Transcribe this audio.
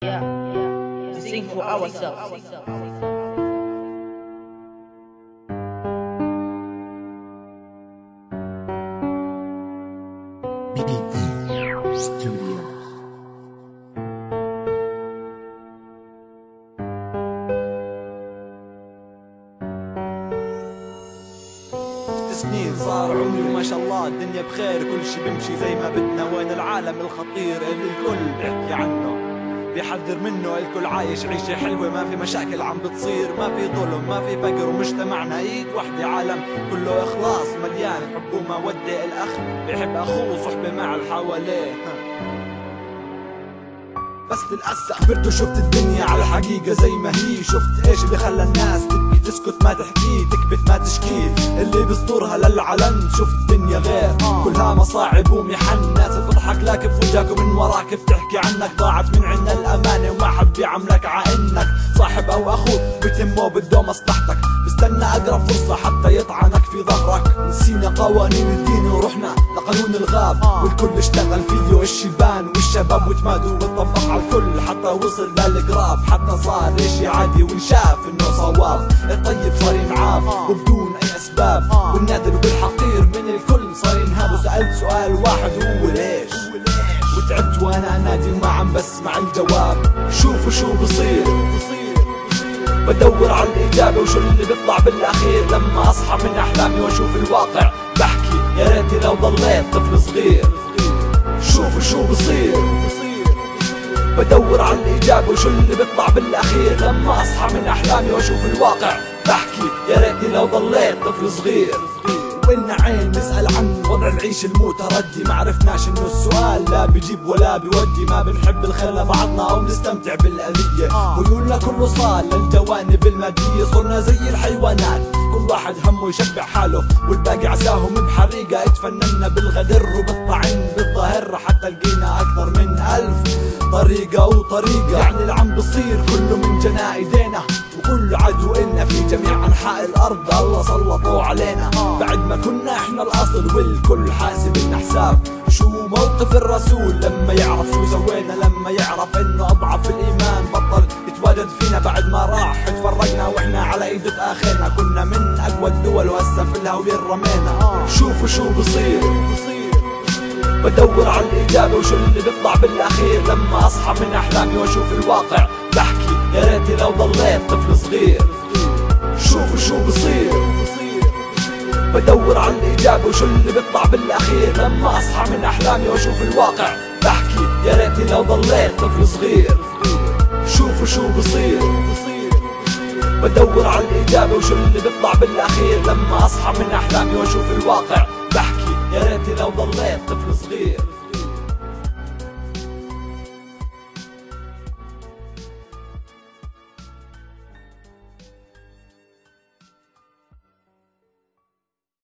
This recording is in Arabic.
Sing for ourselves. سنين صار عمري ما شاء الله، الدنيا بخير، كل شي بمشي زي ما بدنا. وين العالم الخطير اللي الكل بيحكي عنه بيحذر منه؟ الكل عايش عيشة حلوة، ما في مشاكل عم بتصير، ما في ظلم، ما في فقر، ومجتمعنا ايد وحدة، عالم كله اخلاص مليان حب ومودة. الاخ بيحب اخوه، صحبة مع اللي حواليه. بس للأسف كبرت وشفت الدنيا على الحقيقة زي ما هي. شفت ايش اللي خلى الناس تبكي تسكت ما تحكي، تكبت ما تشكي، اللي بيصدرها للعلن. شفت الدنيا غير كلها مصاعب ومحن، ناس بتضحك لك في وجهك ومن وراك بتحكي عنك. ضاعت من عنا الأمانة وما حد بيعاملك عإنك صاحب أو أخوك، بتهمه بده مصلحتك، بستنى أقرب فرصة حتى يطعنك في ظهرك. نسينا قوانين الدين ورحنا لقانون الغاب، والكل اشتغل فيه الشيبان والشباب، وتمادوا واتطبق على الكل حتى وصل للقراب. حتى صار اشي عادي وانشاف انه صواب، الطيب صار ينعاب وبدون اي اسباب، والنادر والحقير من الكل صار ينهاب. وسألت سؤال واحد هو ليش، وتعبت وانا انادي وما عم بسمع الجواب. شوفوا شو بصير، بدور على الإجابة وشو اللي بيطلع بالأخير. لما أصحى من أحلامي وأشوف الواقع بحكي يا ريتي لو ضليت طفل صغير. شوفوا شو بصير، بدور على الإجابة وشو اللي بيطلع بالأخير. لما أصحى من أحلامي وأشوف الواقع بحكي يا ريتي لو ضليت طفل صغير. وإلنا عين نسأل عن وضع العيش المتردي، ما عرفناش إنه السؤال لا بيجيب ولا بيودي. ما بنحب الخير لبعضنا أو نستمتع بالأذية، ميولنا كله صار للجوانب المادية. صرنا زي الحيوانات، كل واحد همه يشبع حاله والباقي عساهم بحريقة. اتفننا بالغدر وبالطعن بالظاهر، حتى لقينا أكثر من 1000 طريقة وطريقة. يعني اللي عم بصير كله من جناء ايدينا، وكل عدو إلنا في جميع أنحاء الأرض الله سلطوا علينا. بعد ما كنا احنا الأصل والكل حاسب لنا حساب. شو موقف الرسول لما يعرف شو سوينا؟ لما يعرف إنه أضعف الإيمان بطل يتواجد فينا. بعد ما راح اتفرقنا وإحنا على إيد آخرنا، كنا من أقوى الدول وهسه في الهوية رمينا. شوفوا شو بصير، بدور على الإجابة وشو اللي بيطلع بالأخير. لما أصحى من أحلامي وأشوف الواقع بحكي يا ريتي لو ضليت طفل صغير. شوفوا شو بصير، بدور على الإجابة وشو اللي بيطلع بالأخير. لما أصحى من أحلامي وأشوف الواقع بحكي يا ريتي لو ضليت طفل صغير. شوفوا شو بصير، بدور على الإجابة وشو اللي بيطلع بالأخير. لما أصحى من أحلامي وأشوف الواقع بحكي يا ريتي لو ضليت طفل صغير.